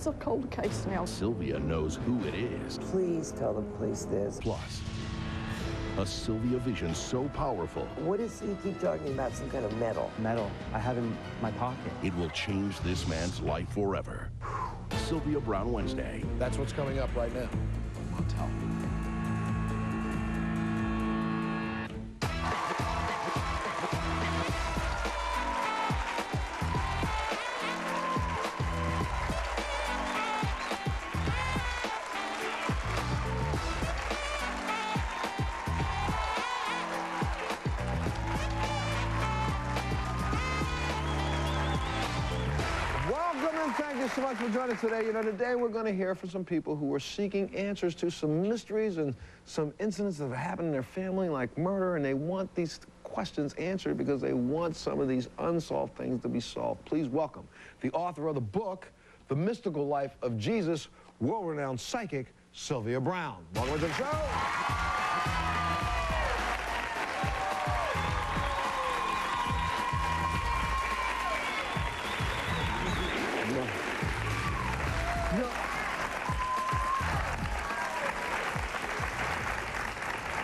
a cold case now. Sylvia knows who it is. Please tell the police this. Plus, a Sylvia vision so powerful. What is he keep talking about? Some kind of metal? Metal. I have in my pocket. It will change this man's life forever. Sylvia Brown Wednesday. That's what's coming up right now. Montel. Thank you so much for joining us today. You know, today we're going to hear from some people who are seeking answers to some mysteries and some incidents that have happened in their family, like murder, and they want these questions answered because they want some of these unsolved things to be solved. Please welcome the author of the book, The Mystical Life of Jesus, world-renowned psychic, Sylvia Brown. Welcome to the show.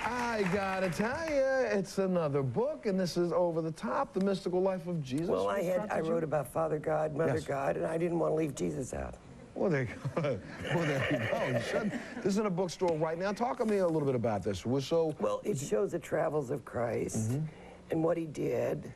I gotta tell you, it's another book, and this is over the top, The Mystical Life of Jesus. Well, I wrote about Father God, Mother God, and I didn't want to leave Jesus out. Well, there you go. Well, there you go. You should. This is in a bookstore right now. Talk to me a little bit about this. Well, it shows the travels of Christ and what he did.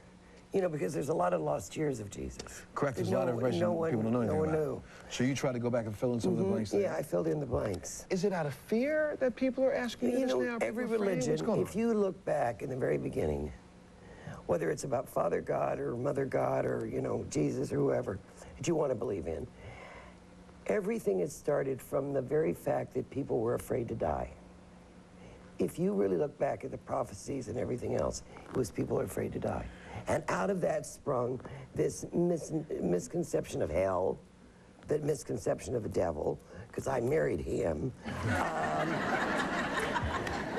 You know, because there's a lot of lost years of Jesus. Correct. There's a lot of information people don't know anything about. Knew. So you try to go back and fill in some of the blanks there? Yeah, I filled in the blanks. Is it out of fear that people are asking you this now? Every religion, if you look back in the very beginning, whether it's about Father God or Mother God or, you know, Jesus or whoever that you want to believe in, everything has started from the very fact that people were afraid to die. If you really look back at the prophecies and everything else, it was people are afraid to die. And out of that sprung this misconception of hell, the misconception of the devil, because I married him.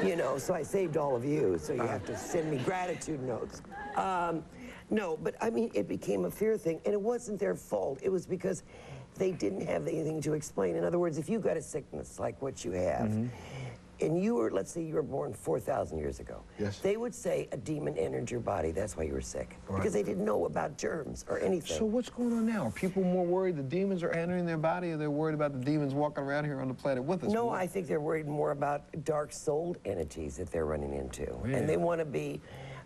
You know, so I saved all of you, so you have to send me gratitude notes. No, but I mean, it became a fear thing, and it wasn't their fault. It was because they didn't have anything to explain. In other words, if you got a sickness like what you have, and you were, let's say you were born 4,000 years ago. Yes. They would say a demon entered your body, that's why you were sick. Right. Because they didn't know about germs or anything. So what's going on now? Are people more worried the demons are entering their body, or they're worried about the demons walking around here on the planet with us? No, I think they're worried more about dark-souled entities that they're running into. Yeah. And they want to be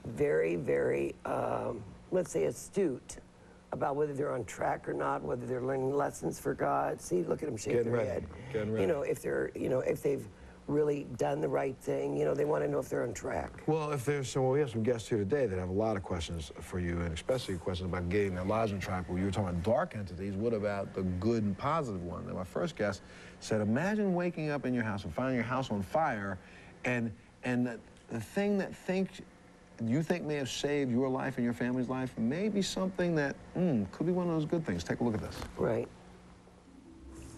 very, very, let's say, astute about whether they're on track or not, whether they're learning lessons for God. See, look at them shake their head. Getting ready. You know, if they're, you know, if they've really done the right thing, you know, they want to know if they're on track. Well, if there's some, we have some guests here today that have a lot of questions for you, and especially questions about getting their lives on track. Well, you were talking about dark entities. What about the good and positive one? And my first guest said, imagine waking up in your house and finding your house on fire, and the thing that you think may have saved your life and your family's life may be something that could be one of those good things. Take a look at this. Right.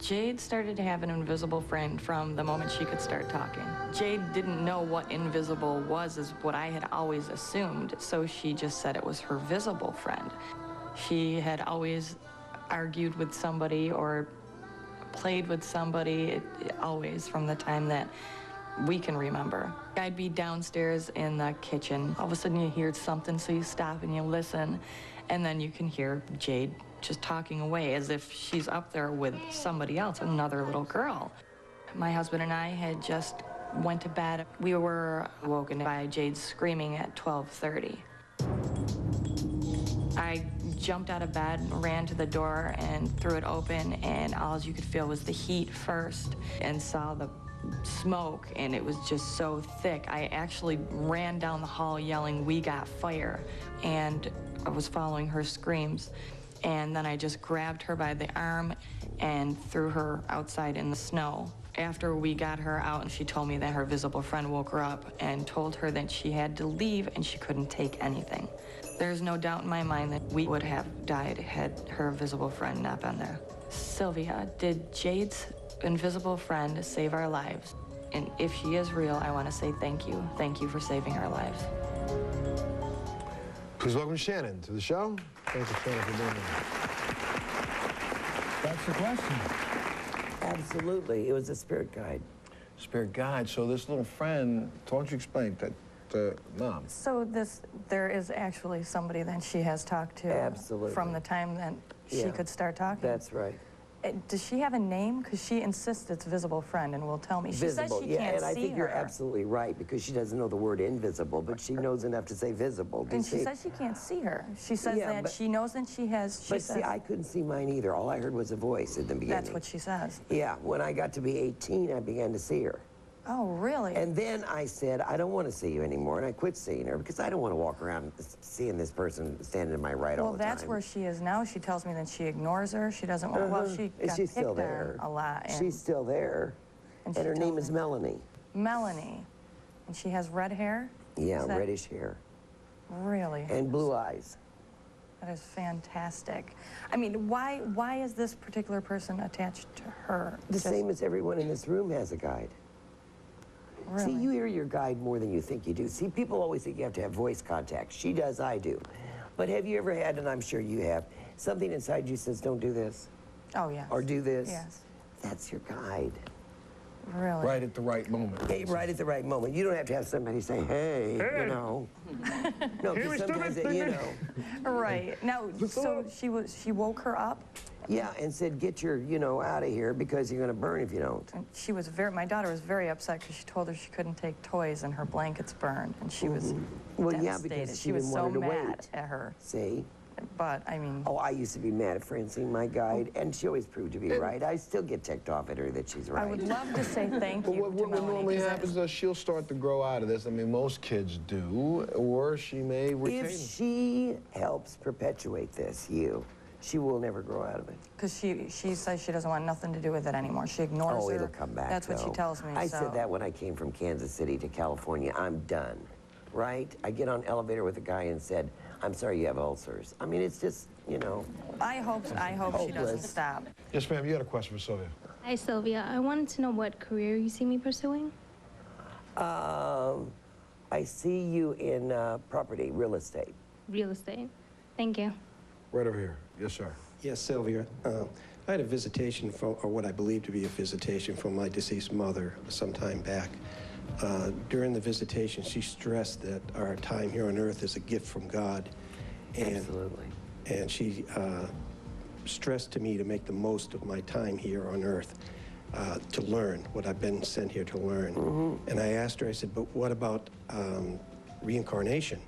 Jade started to have an invisible friend from the moment she could start talking. Jade didn't know what invisible was, is what I had always assumed, so she just said it was her visible friend. She had always argued with somebody or played with somebody, always from the time that we can remember. I'd be downstairs in the kitchen. All of a sudden you hear something, so you stop and you listen, and then you can hear Jade just talking away as if she's up there with somebody else, another little girl. My husband and I had just went to bed. We were woken by Jade screaming at 12:30. I jumped out of bed, ran to the door and threw it open, and all you could feel was the heat first, and saw the smoke, and it was just so thick. I actually ran down the hall yelling, "We got fire," and I was following her screams. And then I just grabbed her by the arm and threw her outside in the snow. After we got her out, and she told me that her visible friend woke her up and told her that she had to leave and she couldn't take anything. There's no doubt in my mind that we would have died had her visible friend not been there. Sylvia, did Jade's invisible friend save our lives? And if she is real, I want to say thank you. Thank you for saving our lives. Please welcome Shannon to the show. Thanks, Shannon, for being here. That's the question. Absolutely. It was a spirit guide. Spirit guide. So this little friend, why don't you explain that to Mom? So there is actually somebody that she has talked to. Absolutely. From the time that she could start talking. That's right. Does she have a name? Because she insists it's visible friend and will tell me. She Visible, says she yeah, can't and I see think you're her. absolutely right because she doesn't know the word invisible, but she knows enough to say visible. And she says she can't see her. She says that she knows that she has. But see, I couldn't see mine either. All I heard was a voice in the beginning. That's what she says. Yeah, when I got to be 18, I began to see her. Oh, really? And then I said, I don't want to see you anymore, and I quit seeing her because I don't want to walk around seeing this person standing to my right all the time. Well, that's where she is now. She tells me that she ignores her. She doesn't want. Well, she got She's still picked there. on a lot. She's still there, and her name is Melanie. Melanie, and she has red hair. Yeah, reddish hair. Really? And blue eyes. That is fantastic. I mean, why is this particular person attached to her? The same as everyone in this room has a guide. Really? See, you hear your guide more than you think you do. See, people always think you have to have voice contact. She does, I do. But have you ever had, and I'm sure you have, something inside you says, don't do this? Oh, yes. Or do this? Yes. That's your guide. Really? Right at the right moment. Hey, right at the right moment. You don't have to have somebody say, hey, you know. No, because sometimes, you know. Right. Now, so she woke her up? Yeah, and said, get your, out of here because you're going to burn if you don't. And she was my daughter was very upset because she told her she couldn't take toys and her blankets burned. And she was Well, devastated. yeah, because she was didn't so want her to mad wait. at her. See? But, I mean... Oh, I used to be mad at Francine, my guide, and she always proved to be right. I still get ticked off at her that she's right. I would love to say thank you What normally happens is she'll start to grow out of this. I mean, most kids do, or she may retain it. If she helps perpetuate this, she will never grow out of it. Because she says she doesn't want nothing to do with it anymore. She ignores her. Oh, it'll come back, That's what she tells me. I said that when I came from Kansas City to California. I'm done, right? I get on an elevator with a guy and said, I'm sorry you have ulcers. I mean, it's just, I hope she doesn't stop. Yes, ma'am, you had a question for Sylvia. Hi, Sylvia. I wanted to know what career you see me pursuing. I see you in property, real estate. Real estate. Thank you. Right over here. Yes, sir. Yes, Sylvia. I had a visitation from, or what I believe to be a visitation from my deceased mother some time back. During the visitation, she stressed that our time here on earth is a gift from God. And, Absolutely. And she stressed to me to make the most of my time here on earth, to learn what I've been sent here to learn. And I asked her, I said, but what about reincarnation?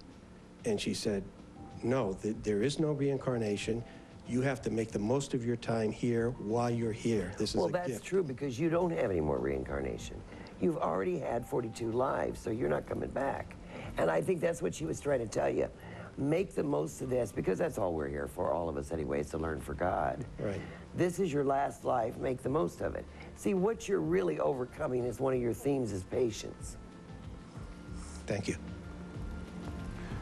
And she said, no, there is no reincarnation. You have to make the most of your time here while you're here. This is a gift. Well, that's true because you don't have any more reincarnation. You've already had 42 lives, so you're not coming back. And I think that's what she was trying to tell you. Make the most of this, because that's all we're here for, all of us anyway, is to learn for God. Right. This is your last life, make the most of it. See, what you're really overcoming is one of your themes is patience. Thank you.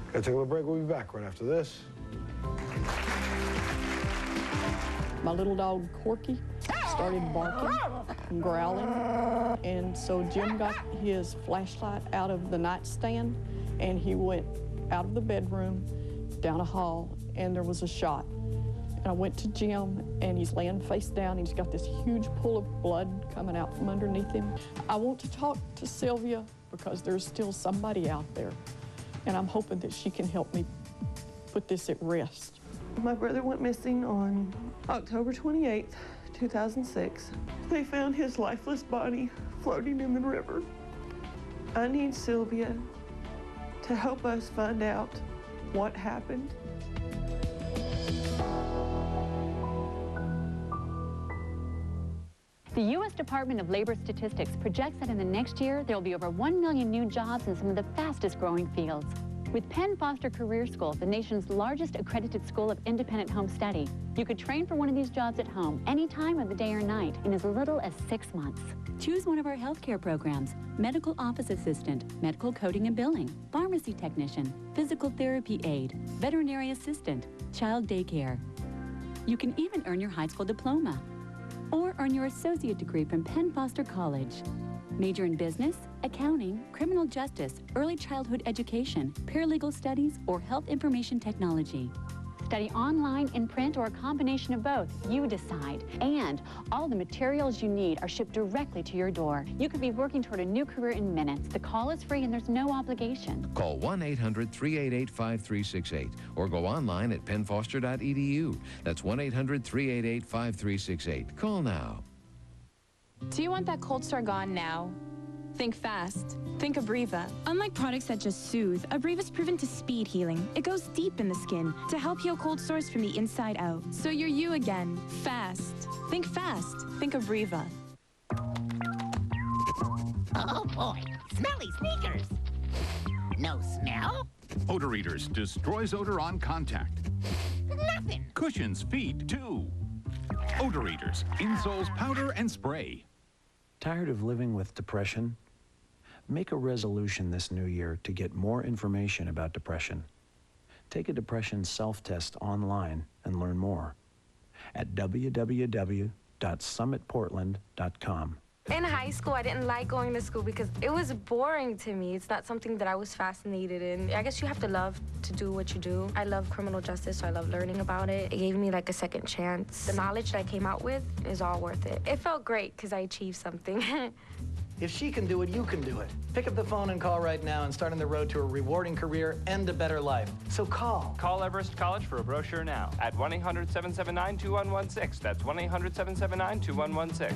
Gotta take a little break. We'll be back right after this. My little dog, Corky, started barking and growling. And so Jim got his flashlight out of the nightstand and he went out of the bedroom, down a hall, and there was a shot. And I went to Jim and he's laying face down. He's got this huge pool of blood coming out from underneath him. I want to talk to Sylvia because there's still somebody out there. And I'm hoping that she can help me put this at rest. My brother went missing on October 28th, 2006. They found his lifeless body floating in the river. I need Sylvia to help us find out what happened. The U.S. Department of Labor Statistics projects that in the next year, there will be over 1 million new jobs in some of the fastest growing fields. With Penn Foster Career School, the nation's largest accredited school of independent home study, you could train for one of these jobs at home any time of the day or night in as little as 6 months. Choose one of our healthcare programs: medical office assistant, medical coding and billing, pharmacy technician, physical therapy aide, veterinary assistant, child daycare. You can even earn your high school diploma or earn your associate degree from Penn Foster College. Major in business, accounting, criminal justice, early childhood education, paralegal studies, or health information technology. Study online, in print, or a combination of both. You decide. And all the materials you need are shipped directly to your door. You could be working toward a new career in minutes. The call is free and there's no obligation. Call 1-800-388-5368 or go online at pennfoster.edu. That's 1-800-388-5368. Call now. Do you want that cold sore gone now? Think fast. Think Abreva. Unlike products that just soothe, Abreva's proven to speed healing. It goes deep in the skin to help heal cold sores from the inside out. So you're you again. Fast. Think fast. Think Abreva. Oh boy, smelly sneakers. No smell? Odor Eaters destroys odor on contact. Nothing. Cushions feet too. Odor Eaters, insoles, powder, and spray. Tired of living with depression? Make a resolution this new year to get more information about depression. Take a depression self-test online and learn more at www.summitportland.com. In high school, I didn't like going to school because it was boring to me. It's not something that I was fascinated in. I guess you have to love to do what you do. I love criminal justice, so I love learning about it. It gave me like a second chance. The knowledge that I came out with is all worth it. It felt great because I achieved something. If she can do it, you can do it. Pick up the phone and call right now and start on the road to a rewarding career and a better life. So call. Call Everest College for a brochure now at 1-800-779-2116. That's 1-800-779-2116.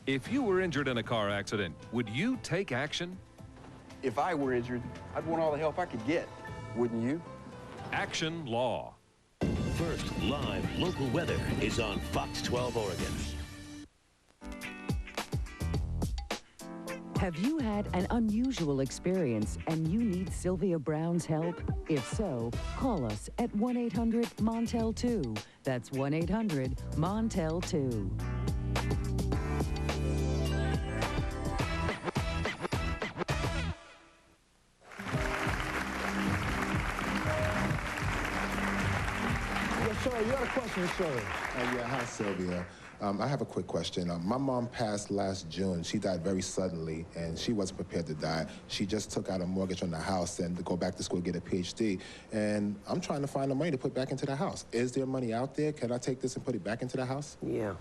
If you were injured in a car accident, would you take action? If I were injured, I'd want all the help I could get. Wouldn't you? Action Law. First live local weather is on Fox 12 Oregon. Have you had an unusual experience and you need Sylvia Brown's help? If so, call us at 1-800-MONTEL-2. That's 1-800-MONTEL-2. You got a question, sir? Yeah, hi, Sylvia. I have a quick question. My mom passed last June. She died very suddenly, and she wasn't prepared to die. She just took out a mortgage on the house and to go back to school, get a PhD. And I'm trying to find the money to put back into the house. Is there money out there? Can I take this and put it back into the house? Yeah.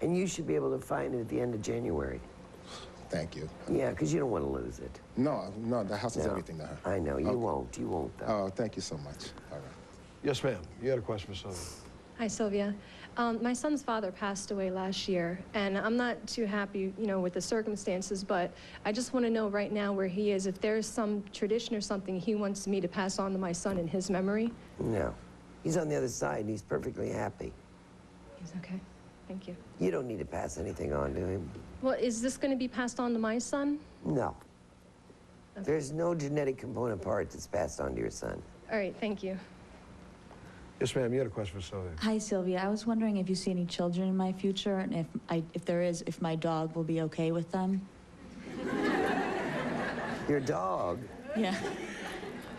And you should be able to find it at the end of January. Thank you. Yeah, because you don't want to lose it. No, the house is everything to her. I know. You won't. You won't, though. Oh, thank you so much. All right. Yes, ma'am. You had a question for Sylvia. Hi, Sylvia. My son's father passed away last year, and I'm not too happy, with the circumstances, but I just want to know right now where he is, if there's some tradition or something he wants me to pass on to my son in his memory. No. He's on the other side, and he's perfectly happy. He's okay. Thank you. You don't need to pass anything on to him. Well, is this going to be passed on to my son? No. Okay. There's no genetic component part that's passed on to your son. All right, thank you. Yes, ma'am. You had a question for Sylvia. Hi, Sylvia. I was wondering if you see any children in my future, and if there is, if my dog will be okay with them. Your dog? Yeah.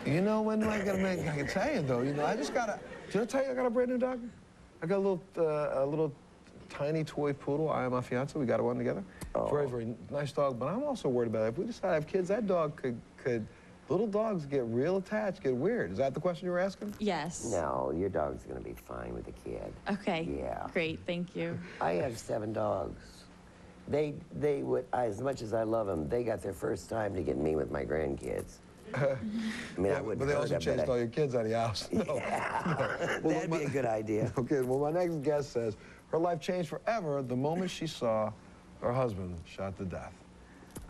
You know when I can tell you though. I just got Did I tell you I got a brand new dog? I got a little tiny toy poodle. I and my fiance. We got one together. Oh. Very, very nice dog. But I'm also worried about it. If we decide to have kids, that dog could. Little dogs get real attached, get weird. Is that the question you were asking? Yes. No, your dog's gonna be fine with the kid. Okay. Yeah. Great, thank you. I have 7 dogs. They would, as much as I love them, they got their first time to get me with my grandkids. I mean, I wouldn't. But they also chased all your kids out of your house. No. Yeah. No. Well, that'd be a good idea. Okay. Well, my next guest says her life changed forever the moment she saw her husband shot to death.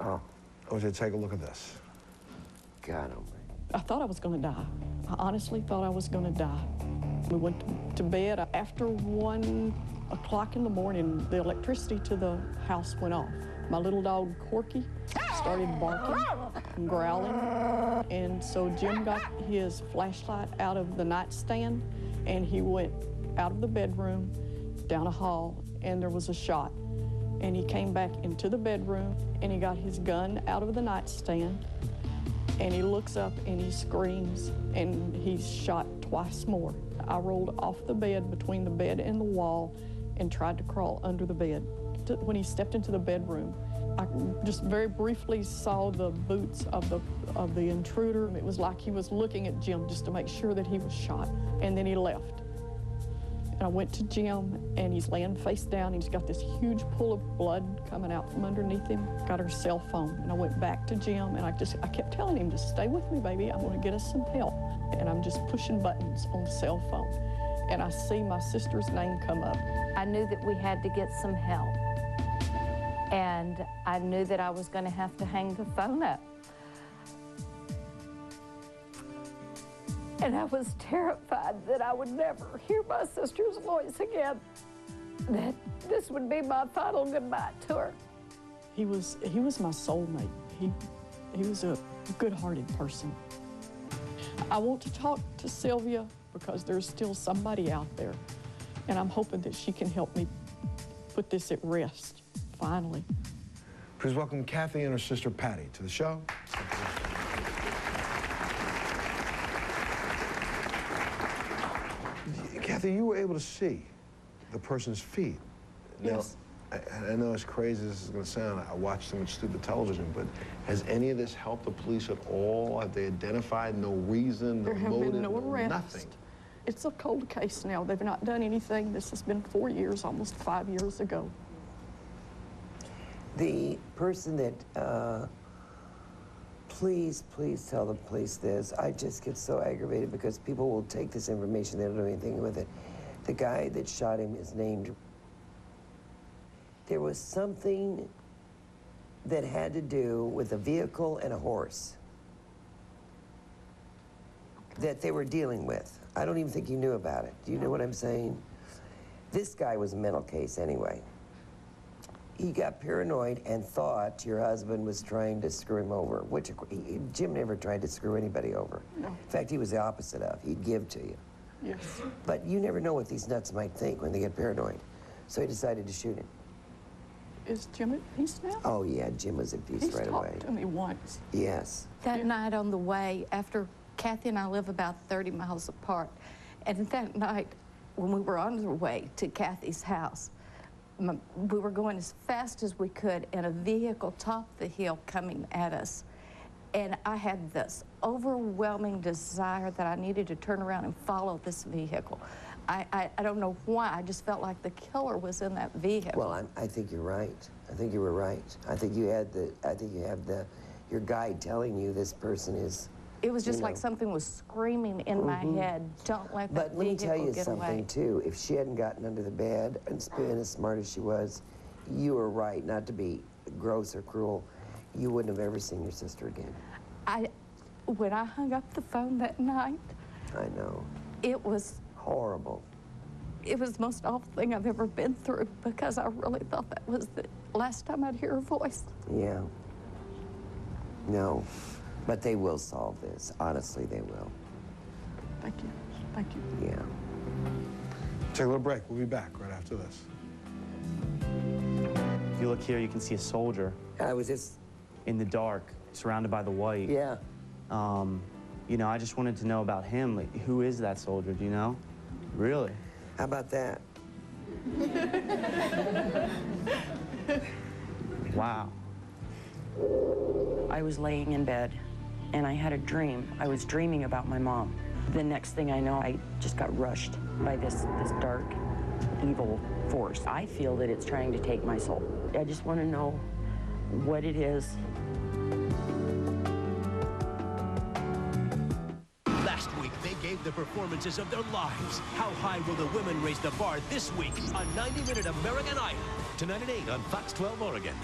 Oh. I want you to take a look at this. God almighty. I thought I was going to die. I honestly thought I was going to die. We went to bed. After 1 o'clock in the morning, the electricity to the house went off. My little dog, Corky, started barking and growling. And so Jim got his flashlight out of the nightstand, and he went out of the bedroom, down a hall, and there was a shot. And he came back into the bedroom, and he got his gun out of the nightstand, and he looks up and he screams, and he's shot twice more. I rolled off the bed between the bed and the wall and tried to crawl under the bed. When he stepped into the bedroom, I just very briefly saw the boots of the intruder. It was like he was looking at Jim just to make sure that he was shot, and then he left. And I went to Jim, and he's laying face down. He's got this huge pool of blood coming out from underneath him. Got her cell phone, and I went back to Jim, and I kept telling him, just stay with me, baby. I'm going to get us some help. And I'm just pushing buttons on the cell phone, and I see my sister's name come up. I knew that we had to get some help, and I knew that I was going to have to hang the phone up. And I was terrified that I would never hear my sister's voice again, that this would be my final goodbye to her. He was my soulmate. He was a good-hearted person. I want to talk to Sylvia because there's still somebody out there, and I'm hoping that she can help me put this at rest, finally. Please welcome Kathy and her sister Patty to the show. Kathy, you were able to see the person's feet. Yes. Now, I know as crazy as this is going to sound, I watch so much stupid television, but has any of this helped the police at all? Have they identified no reason, no motive? Nothing. It's a cold case now. They've not done anything. This has been 4 years, almost 5 years ago. The person that, please tell the police this. I just get so aggravated because people will take this information, they don't do anything with it. The guy that shot him is named. There was something that had to do with a vehicle and a horse that they were dealing with. I don't even think he knew about it. Do you know what I'm saying? This guy was a mental case anyway. He got paranoid and thought your husband was trying to screw him over, which Jim never tried to screw anybody over. No. In fact, he was the opposite of. He'd give to you. Yes. But you never know what these nuts might think when they get paranoid. So he decided to shoot him. Is Jim at peace now? Oh, yeah, Jim was at peace right away. He's talked to me once. Yes. That night on the way, after Kathy and I live about 30 miles apart, and that night when we were on the way to Kathy's house, we were going as fast as we could, and a vehicle topped the hill coming at us. And I had this overwhelming desire that I needed to turn around and follow this vehicle. I don't know why, I just felt like the killer was in that vehicle. Well, I think you're right. I think you were right. I think you have your guide telling you this person is. It was just like something was screaming in my head, don't let that vehicle get away. But let me tell you something, too. If she hadn't gotten under the bed and been as smart as she was, you were right, not to be gross or cruel. You wouldn't have ever seen your sister again. When I hung up the phone that night... I know. It was... horrible. It was the most awful thing I've ever been through because I really thought that was the last time I'd hear her voice. Yeah. No. But they will solve this. Honestly, they will. Thank you. Thank you. Yeah. Take a little break. We'll be back right after this. If you look here, you can see a soldier. I was just... in the dark, surrounded by the white. Yeah. You know, I just wanted to know about him. Like, who is that soldier, do you know? Really? How about that? Wow. I was laying in bed, and I had a dream. I was dreaming about my mom. The next thing I know, I just got rushed by this dark, evil force. I feel that it's trying to take my soul. I just want to know what it is. Last week, they gave the performances of their lives. How high will the women raise the bar this week on 90-Minute American Idol? Tonight at 8 on Fox 12 Oregon.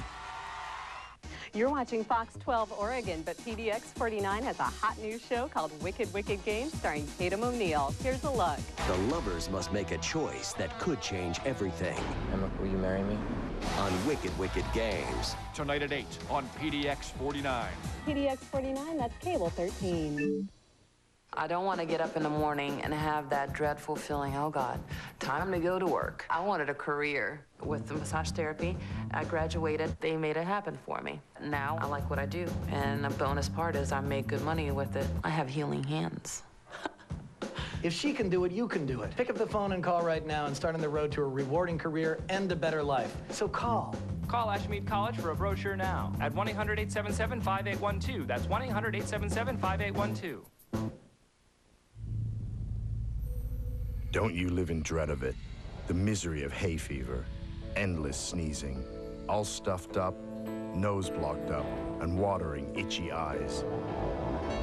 You're watching Fox 12 Oregon, but PDX 49 has a hot new show called Wicked Wicked Games starring Tatum O'Neal. Here's a look. The lovers must make a choice that could change everything. Emma, will you marry me? On Wicked Wicked Games. Tonight at 8 on PDX 49. PDX 49, that's cable 13. I don't want to get up in the morning and have that dreadful feeling, oh God, time to go to work. I wanted a career with the massage therapy. I graduated, they made it happen for me. Now I like what I do, and the bonus part is I make good money with it. I have healing hands. If she can do it, you can do it. Pick up the phone and call right now and start on the road to a rewarding career and a better life. So call Call Ashmead College for a brochure now at 1-800-877-5812. That's 1-800-877-5812. Don't you live in dread of it? The misery of hay fever, endless sneezing, all stuffed up, nose blocked up, and watering, itchy eyes.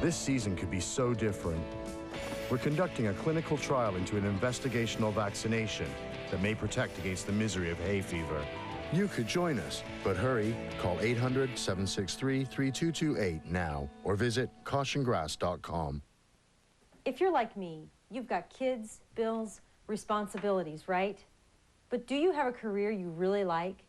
This season could be so different. We're conducting a clinical trial into an investigational vaccination that may protect against the misery of hay fever. You could join us, but hurry, call 800-763-3228 now or visit cautiongrass.com. If you're like me, you've got kids, bills, responsibilities, right? But do you have a career you really like?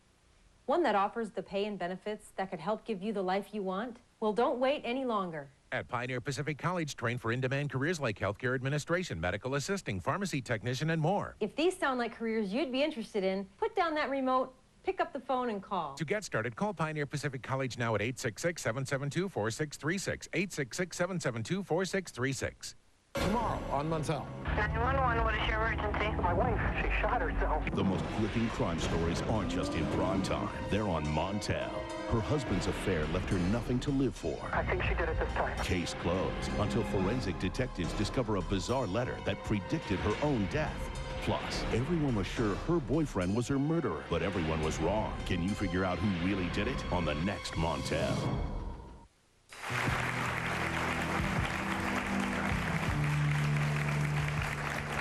One that offers the pay and benefits that could help give you the life you want? Well, don't wait any longer. At Pioneer Pacific College, train for in-demand careers like healthcare administration, medical assisting, pharmacy technician, and more. If these sound like careers you'd be interested in, put down that remote, pick up the phone, and call. To get started, call Pioneer Pacific College now at 866-772-4636, 866-772-4636. Tomorrow on Montel. 911, what is your emergency? My wife, she shot herself. The most gripping crime stories aren't just in prime time. They're on Montel. Her husband's affair left her nothing to live for. I think she did it this time. Case closed until forensic detectives discover a bizarre letter that predicted her own death. Plus, everyone was sure her boyfriend was her murderer, but everyone was wrong. Can you figure out who really did it on the next Montel?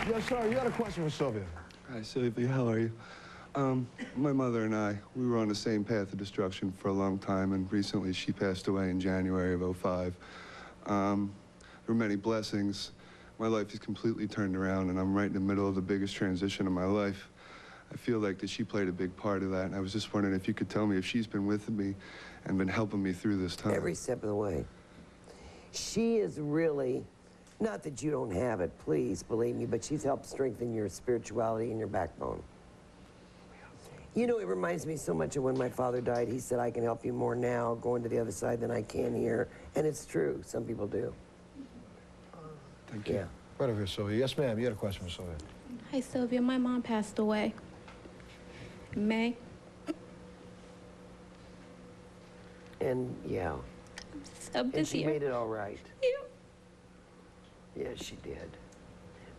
Yes, sir, you had a question for Sylvia. Hi, Sylvia, how are you? My mother and I, we were on the same path of destruction for a long time, and recently she passed away in January of '05. There were many blessings. My life is completely turned around, and I'm right in the middle of the biggest transition of my life. I feel like that she played a big part of that, and I was just wondering if you could tell me if she's been with me and been helping me through this time. Every step of the way. She is really, not that you don't have it, please believe me, but she's helped strengthen your spirituality and your backbone. You know, it reminds me so much of when my father died. He said, I can help you more now going to the other side than I can here. And it's true. Some people do. Thank you. Yeah. Right over here, Sylvia. Yes, ma'am. You had a question for Sylvia. Hi, Sylvia. My mom passed away in May. And, yeah. So busy. And she made it all right. Yeah. Yes, she did.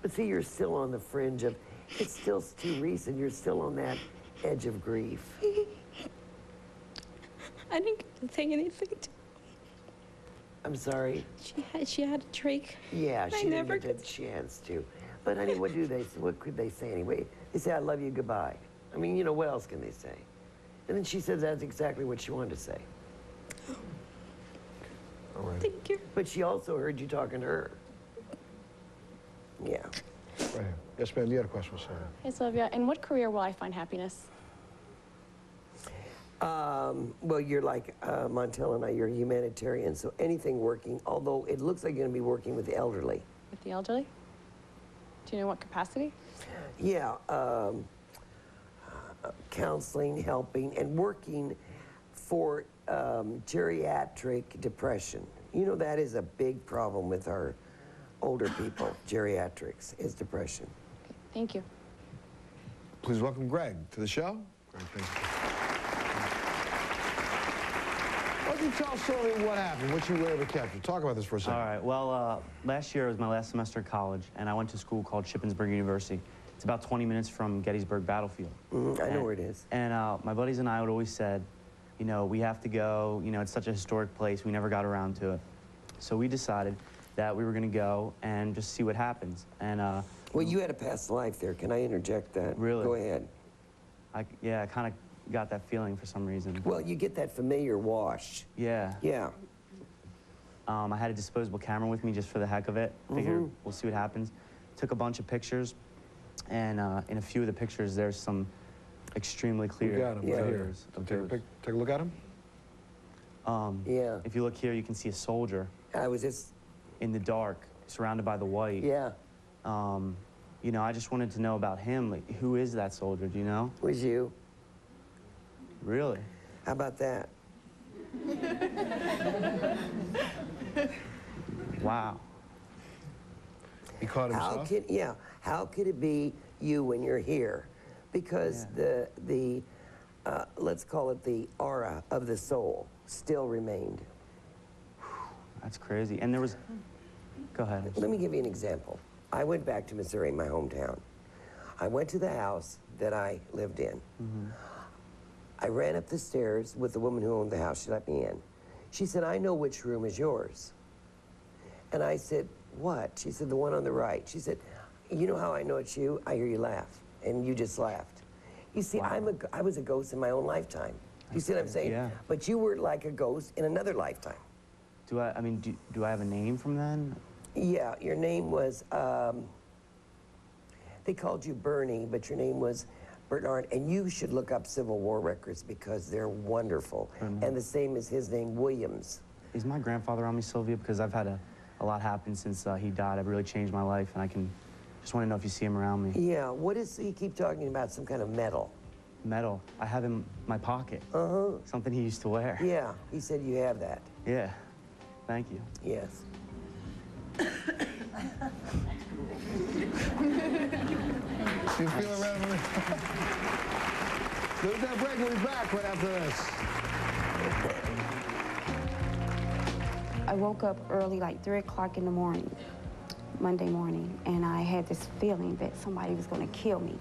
But see, you're still on the fringe of, it's still too recent. You're still on that edge of grief. I didn't get to say anything to I'm sorry? She had a trach. Yeah, she never get a chance to. But honey, what could they say anyway? They say, I love you, goodbye. I mean, you know, what else can they say? And then she said that's exactly what she wanted to say. All right. Thank you. But she also heard you talking to her. Yeah. Right here. Yes, ma'am. You had a question for Sylvia. Hey, Sylvia. In what career will I find happiness? Well, you're like Montel and I, you're a humanitarian, so anything working, although it looks like you're going to be working with the elderly. With the elderly? Do you know what capacity? Yeah, counseling, helping, and working for geriatric depression. You know, that is a big problem with our older people, geriatrics, is depression. Okay, thank you. Please welcome Greg to the show. Greg, thank you. Why don't you tell Sylvia what happened, what you were able to capture? Talk about this for a second. All right, well, last year was my last semester of college, and I went to school called Shippensburg University. It's about 20 minutes from Gettysburg Battlefield. I know where it is. And my buddies and I would always said, you know, we have to go, you know, it's such a historic place, we never got around to it. So we decided that we were gonna go and just see what happens. And well, you had a past life there. Can I interject that? Really? Go ahead. Yeah, I kind of got that feeling for some reason. Well, you get that familiar wash. Yeah. Yeah. I had a disposable camera with me just for the heck of it. Figured we'll see what happens. Took a bunch of pictures, and in a few of the pictures, there's some extremely clear We got 'em right here. photos. Take a look at them. Yeah. If you look here, you can see a soldier. I was just in the dark, surrounded by the white. Yeah. You know, I just wanted to know about him. Like, who is that soldier? Do you know? It was you. Really? How about that? Wow. He caught himself? How could it be you when you're here? Because the let's call it the aura of the soul, still remained. That's crazy. And there was, go ahead. Let me give you an example. I went back to Missouri, my hometown. I went to the house that I lived in. I ran up the stairs with the woman who owned the house. She let me in. She said, I know which room is yours. And I said, what? She said, the one on the right. She said, you know how I know it's you? I hear you laugh. And you just laughed. You see, Wow. I was a ghost in my own lifetime. You see what I'm saying? Yeah. But you were like a ghost in another lifetime. Do I have a name from then? Yeah, your name was, they called you Bernie, but your name was Bernard, and you should look up Civil War records because they're wonderful. And the same as his name, Williams. Is my grandfather on me, Sylvia? Because I've had a lot happen since he died. I've really changed my life, and I just want to know if you see him around me. Yeah, what is, he keep talking about some kind of metal. Metal. I have him in my pocket. Something he used to wear. Yeah, he said you have that. Yeah. Thank you. Yes. You feel around me? We'll take a break. We'll be back right after this. I woke up early, like 3 o'clock in the morning, Monday morning, and I had this feeling that somebody was going to kill me.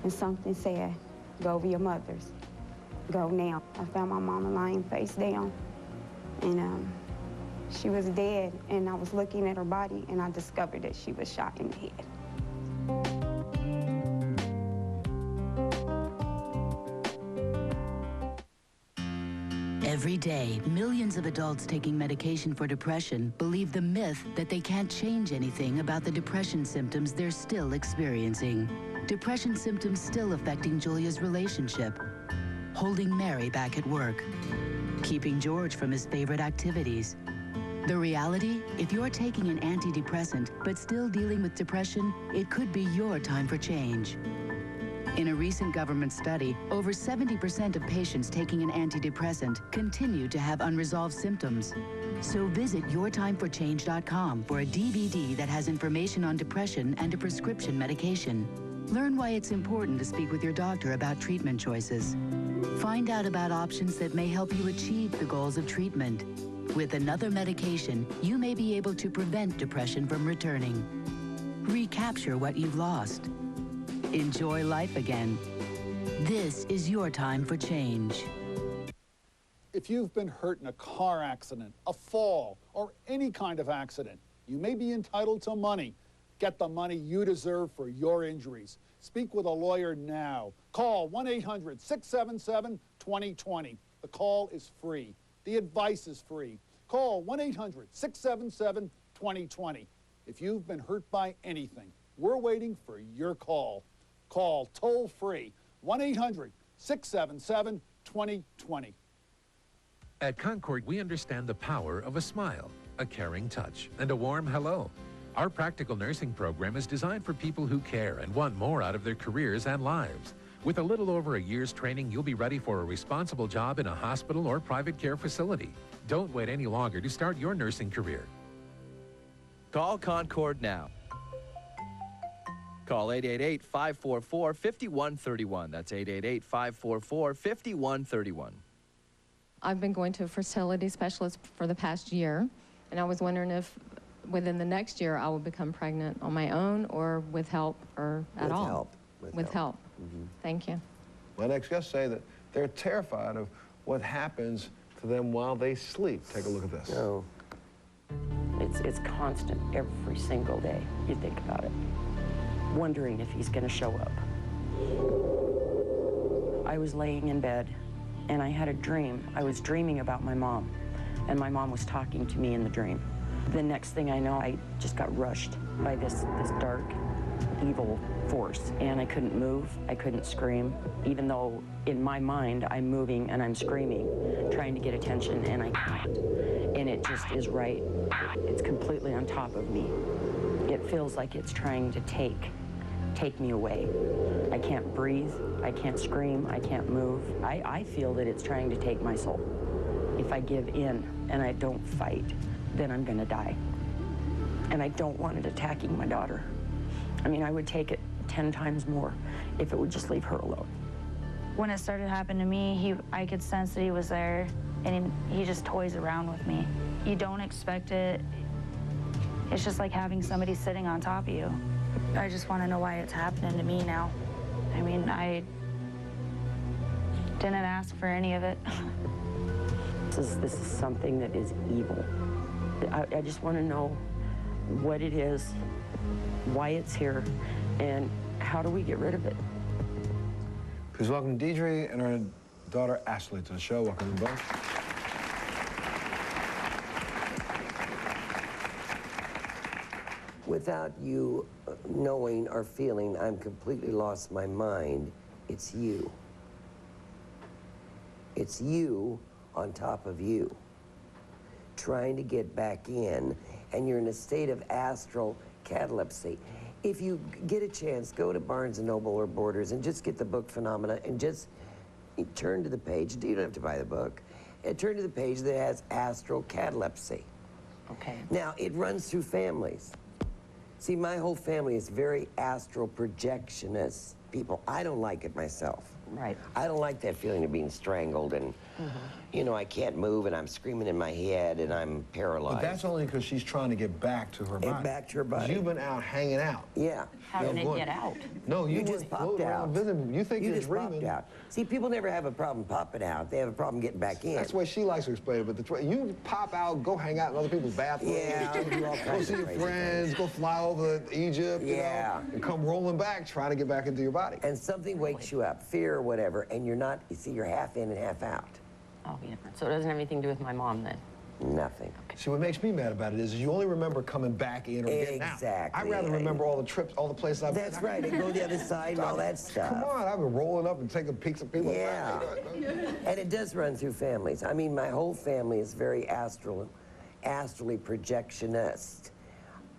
And something said, go over your mother's. Go now. I found my mama lying face down, and she was dead, and I was looking at her body, and I discovered that she was shot in the head. Every day, millions of adults taking medication for depression believe the myth that they can't change anything about the depression symptoms they're still experiencing. Depression symptoms still affecting Julia's relationship, holding Mary back at work, keeping George from his favorite activities. The reality, if you're taking an antidepressant but still dealing with depression, it could be your time for change. In a recent government study, over 70% of patients taking an antidepressant continue to have unresolved symptoms. So visit yourtimeforchange.com for a DVD that has information on depression and a prescription medication. Learn why it's important to speak with your doctor about treatment choices. Find out about options that may help you achieve the goals of treatment. With another medication, you may be able to prevent depression from returning. Recapture what you've lost. Enjoy life again. This is your time for change. If you've been hurt in a car accident, a fall, or any kind of accident, you may be entitled to money. Get the money you deserve for your injuries. Speak with a lawyer now. Call 1-800-677-2020. The call is free. The advice is free. Call 1-800-677-2020. If you've been hurt by anything, we're waiting for your call. Call toll-free 1-800-677-2020. At Concord, we understand the power of a smile, a caring touch, and a warm hello. Our practical nursing program is designed for people who care and want more out of their careers and lives. With a little over a year's training, you'll be ready for a responsible job in a hospital or private care facility. Don't wait any longer to start your nursing career. Call Concord now. Call 888-544-5131. That's 888-544-5131. I've been going to a fertility specialist for the past year, and I was wondering if within the next year I will become pregnant on my own or with help or at all. With help. Thank you. My next guests say that they're terrified of what happens to them while they sleep. Take a look at this. No. It's constant every single day. You think about it. Wondering if he's going to show up. I was laying in bed and I had a dream. I was dreaming about my mom, and my mom was talking to me in the dream. The next thing I know, I just got rushed by this dark, evil force, and I couldn't move, I couldn't scream, even though in my mind I'm moving and I'm screaming, trying to get attention, and I can't. And it just is right. It's completely on top of me. It feels like it's trying to take me away. I can't breathe, I can't scream, I can't move. I feel that it's trying to take my soul. If I give in and I don't fight, then I'm gonna die. And I don't want it attacking my daughter. I mean, I would take it 10 times more if it would just leave her alone. when it started happening to me, I could sense that he was there, and he just toys around with me. You don't expect it. It's just like having somebody sitting on top of you. I just want to know why it's happening to me now. I mean, I didn't ask for any of it. This is something that is evil. I just want to know what it is, why it's here, and how do we get rid of it? Please welcome Deidre and her daughter Ashley to the show. Welcome them both. Without you knowing or feeling I'm completely lost my mind, it's you. It's you on top of you, trying to get back in, and you're in a state of astral catalepsy. If you get a chance, go to Barnes & Noble or Borders and just get the book Phenomena and just turn to the page. You don't have to buy the book. And turn to the page that has astral catalepsy. Okay. Now, it runs through families. See, my whole family is very astral projectionist people. I don't like it myself. Right. I don't like that feeling of being strangled and, you know, I can't move and I'm screaming in my head and I'm paralyzed. But that's only because she's trying to get back to her body. Back to her body. 'Cause you've been out hanging out. Yeah. How did it get out? No, you just popped out. You think you're just dreaming. popped out. See, people never have a problem popping out. They have a problem getting back in. That's the way she likes to explain it. But you pop out, go hang out in other people's bathrooms. Yeah, do all go kinds see of your crazy friends, things. go fly over to Egypt, you Yeah. know, and come rolling back trying to get back into your body. And something wakes you up, fear or whatever, and you're not, you see, you're half in and half out. Oh, yeah. So it doesn't have anything to do with my mom then? Nothing. See, what makes me mad about it is you only remember coming back in or getting out. Exactly. I'd rather remember all the trips, all the places I've been. That's right, and go the other side and all that stuff. Come on, I've been rolling up and taking peeks at people. Yeah. And it does run through families. I mean, my whole family is very astrally projectionist.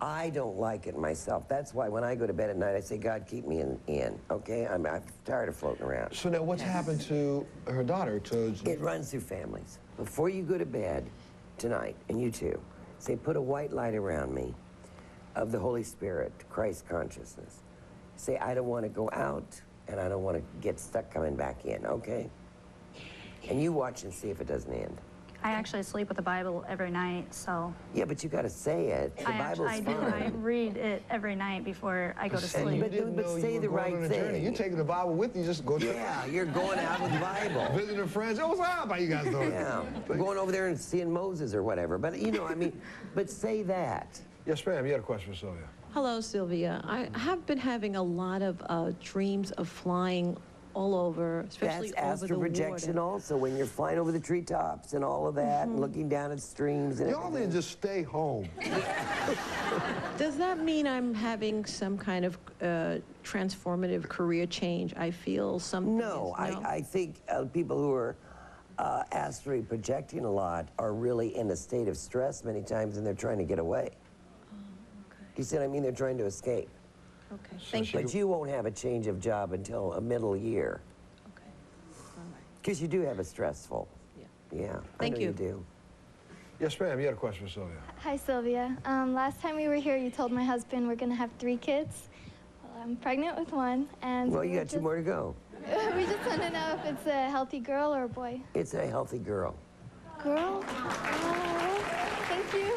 I don't like it myself. That's why when I go to bed at night, I say, God, keep me in, okay? I'm tired of floating around. So now what's happened to her daughter? It runs through families. Before you go to bed tonight, and you too, say, put a white light around me of the Holy Spirit, Christ consciousness. Say, I don't want to go out, and I don't want to get stuck coming back in, okay? And you watch and see if it doesn't end. I actually sleep with the Bible every night, so... Yeah, but you got to say it. The Bible's I fine. do. I read it every night before I go to sleep. But say the right thing. You're taking the Bible with you, just go to Yeah, you're going out with the Bible. Visiting friends. Oh, what's up? How you guys doing? Yeah, going over there and seeing Moses or whatever. But, you know, I mean, but say that. Yes, ma'am. You had a question for Sylvia. Hello, Sylvia. I have been having a lot of dreams of flying all over, especially That's over the astral projection water. also, when you're flying over the treetops and all of that, and looking down at streams and Y'all need to just stay home. Does that mean I'm having some kind of transformative career change? I feel something No, I think people who are astrally projecting a lot are really in a state of stress many times, and they're trying to get away. Oh, okay. You see what I mean? They're trying to escape. Okay, thank you. But you won't have a change of job until a middle year. Okay, all right. Because you do have a stressful. Yeah, Thank I know you. you do. Yes, ma'am. You had a question for Sylvia. Hi, Sylvia. Last time we were here, you told my husband we're going to have 3 kids. Well, I'm pregnant with 1, and Well, you got 2 more to go. we just want to know if it's a healthy girl or a boy. It's a healthy girl. Girl? Oh, thank you.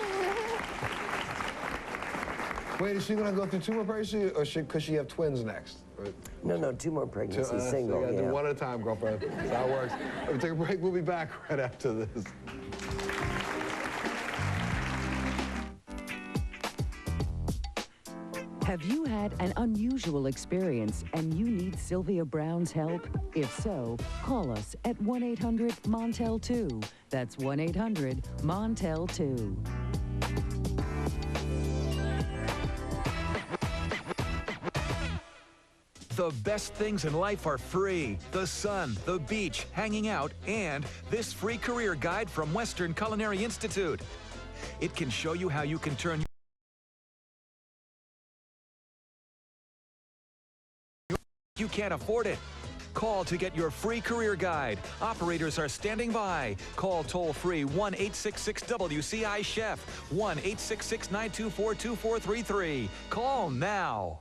Wait, is she going to go through 2 more pregnancies, or could she have twins next? Or, No, 2 more pregnancies, so single, you got to do yeah. one at a time, girlfriend. That's how it works. We'll take a break. We'll be back right after this. Have you had an unusual experience and you need Sylvia Brown's help? If so, call us at 1-800-MONTEL-2. That's 1-800-MONTEL-2. The best things in life are free. The sun, the beach, hanging out, and this free career guide from Western Culinary Institute. It can show you how you can turn you can't afford it. Call to get your free career guide. Operators are standing by. Call toll-free 1-866-WCI-CHEF, 1-866-924-2433. Call now.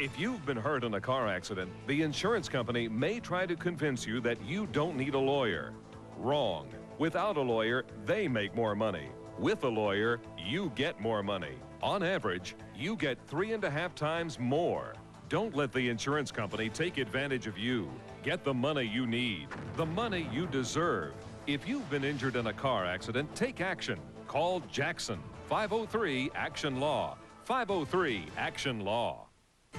If you've been hurt in a car accident, the insurance company may try to convince you that you don't need a lawyer. Wrong. Without a lawyer, they make more money. With a lawyer, you get more money. On average, you get 3.5 times more. Don't let the insurance company take advantage of you. Get the money you need, the money you deserve. If you've been injured in a car accident, take action. Call Jackson, 503-ACTION-LAW, 503-ACTION-LAW.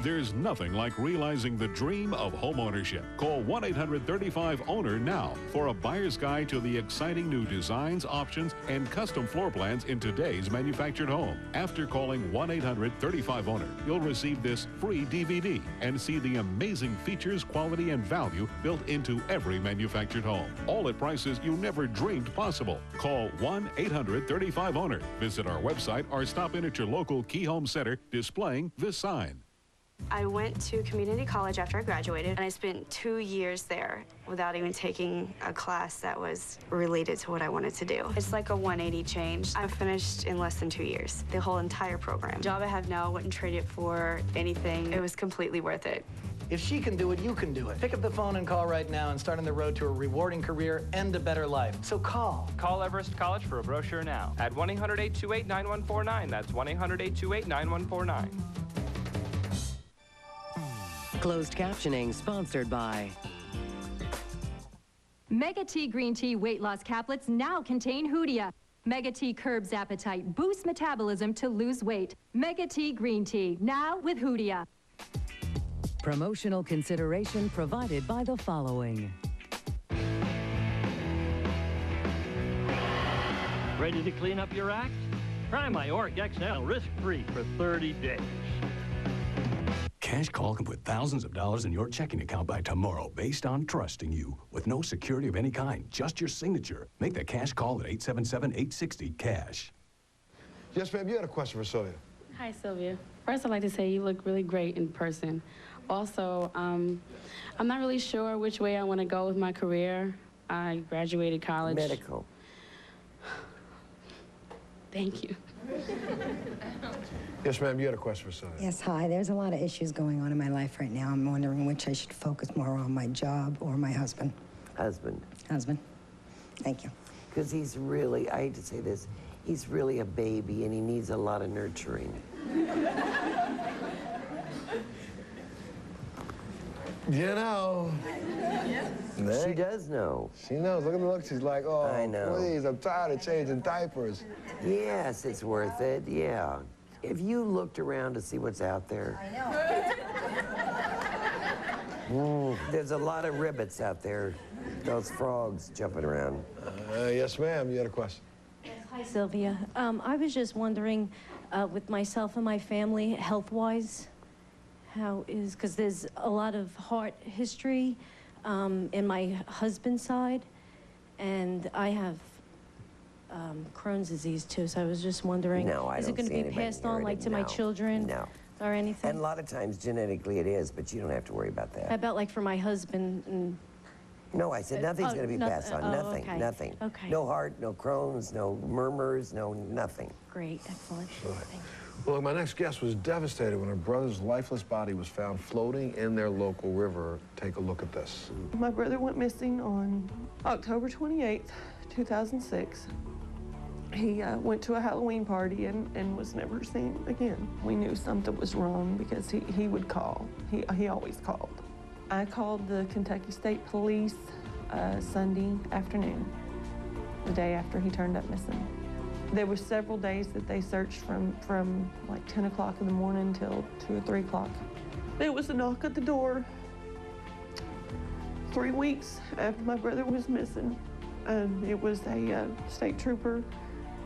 There's nothing like realizing the dream of homeownership. Call 1-800-35-OWNER now for a buyer's guide to the exciting new designs, options, and custom floor plans in today's manufactured home. After calling 1-800-35-OWNER, you'll receive this free DVD and see the amazing features, quality, and value built into every manufactured home. All at prices you never dreamed possible. Call 1-800-35-OWNER. Visit our website or stop in at your local Key Home Center displaying this sign. I went to community college after I graduated, and I spent 2 years there without even taking a class that was related to what I wanted to do. It's like a 180 change. I finished in less than 2 years, the whole entire program. The job I have now, I wouldn't trade it for anything. It was completely worth it. If she can do it, you can do it. Pick up the phone and call right now and start on the road to a rewarding career and a better life. So call. Call Everest College for a brochure now at 1-800-828-9149. That's 1-800-828-9149. Closed captioning sponsored by Mega T Green Tea Weight Loss Caplets now contain Hoodia. Mega T curbs appetite, boosts metabolism to lose weight. Mega T Green Tea, now with Hoodia. Promotional consideration provided by the following. Ready to clean up your act? Try my Oric XL risk-free for 30 days. Cash Call can put thousands of dollars in your checking account by tomorrow based on trusting you. With no security of any kind, just your signature. Make the Cash Call at 877-860-CASH. Yes, ma'am, you had a question for Sylvia. Hi, Sylvia. First, I'd like to say you look really great in person. Also, I'm not really sure which way I want to go with my career. I graduated college. Medical. Thank you. Yes, ma'am, you had a question for Sylvia. Yes, hi. There's a lot of issues going on in my life right now. I'm wondering which I should focus more on, my job or my husband. Husband. Husband. Thank you. Because he's really, I hate to say this, he's really a baby and he needs a lot of nurturing. You know. She does know. She knows. Look at the look. She's like, oh, I know. Please, I'm tired of changing diapers. Yes, it's worth it, yeah. If you looked around to see what's out there. I know. There's a lot of ribbits out there. Those frogs jumping around. Yes, ma'am, you had a question. Yes, hi, Sylvia. I was just wondering, with myself and my family, health-wise, because there's a lot of heart history in my husband's side, and I have Crohn's disease too, so I was just wondering, is it going to be passed on like to my children or anything? And a lot of times genetically it is, but you don't have to worry about that. How about like for my husband? And no, I said nothing's going to be passed on. Nothing, okay. nothing. Okay. No heart, no Crohn's, no murmurs, no nothing. Great, excellent. Right. Thank you. Well, my next guest was devastated when her brother's lifeless body was found floating in their local river. Take a look at this. My brother went missing on October 28th, 2006. He went to a Halloween party and was never seen again. We knew something was wrong because he would call. He always called. I called the Kentucky State Police Sunday afternoon, the day after he turned up missing. There were several days that they searched from like 10 o'clock in the morning till 2 or 3 o'clock. There was a knock at the door 3 weeks after my brother was missing. It was a state trooper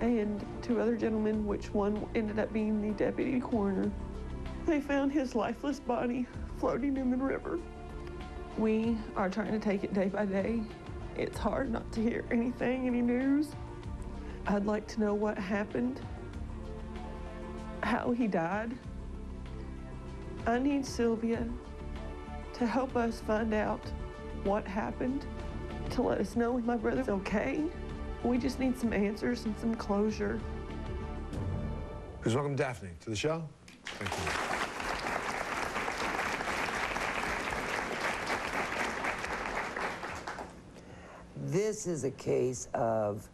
and 2 other gentlemen, which one ended up being the deputy coroner. They found his lifeless body floating in the river. We are trying to take it day by day. It's hard not to hear anything, any news. I'd like to know what happened, how he died. I need Sylvia to help us find out what happened, to let us know if my brother's okay. We just need some answers and some closure. Please welcome Daphne to the show. Thank you. This is a case of,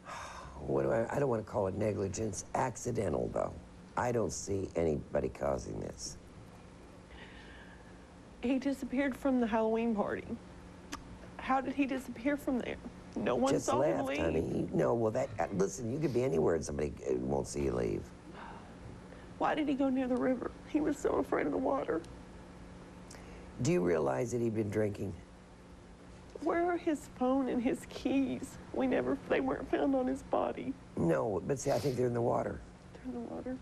I don't want to call it negligence, accidental though. I don't see anybody causing this. He disappeared from the Halloween party. How did he disappear from there? No one Just saw him left, leave. honey. No, well, listen, you could be anywhere and somebody won't see you leave. Why did he go near the river? He was so afraid of the water. Do you realize that he'd been drinking? Where are his phone and his keys? They weren't found on his body. No, but see, I think they're in the water. They're in the water.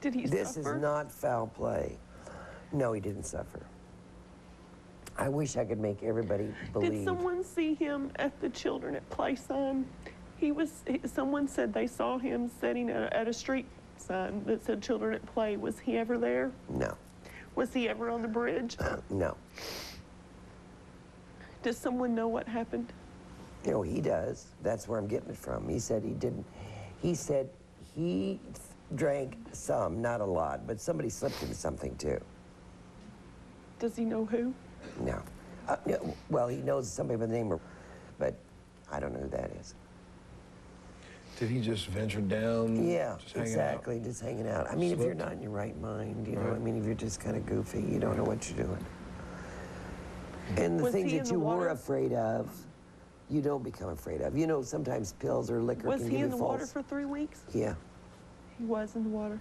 Did he This suffer? is not foul play. No, he didn't suffer. I wish I could make everybody believe. Did someone see him at the Children at Play sign? Someone said they saw him sitting at a street sign that said Children at Play. Was he ever there? No. Was he ever on the bridge? No. Does someone know what happened? You know, he does. That's where I'm getting it from. He said he didn't. He said he drank some, not a lot, but somebody slipped him something too. Does he know who? No. No. Well, he knows somebody by the name of, but I don't know who that is. Did he just venture down? Yeah, just hanging exactly, out? just hanging out. I mean, if you're not in your right mind, you know, I mean, if you're just kind of goofy, you don't know what you're doing. And the Was things he in that the you were water? afraid of, you don't become afraid of. You know, sometimes pills or liquor Was can he give in you the water false. for 3 weeks? Yeah, He was in the water.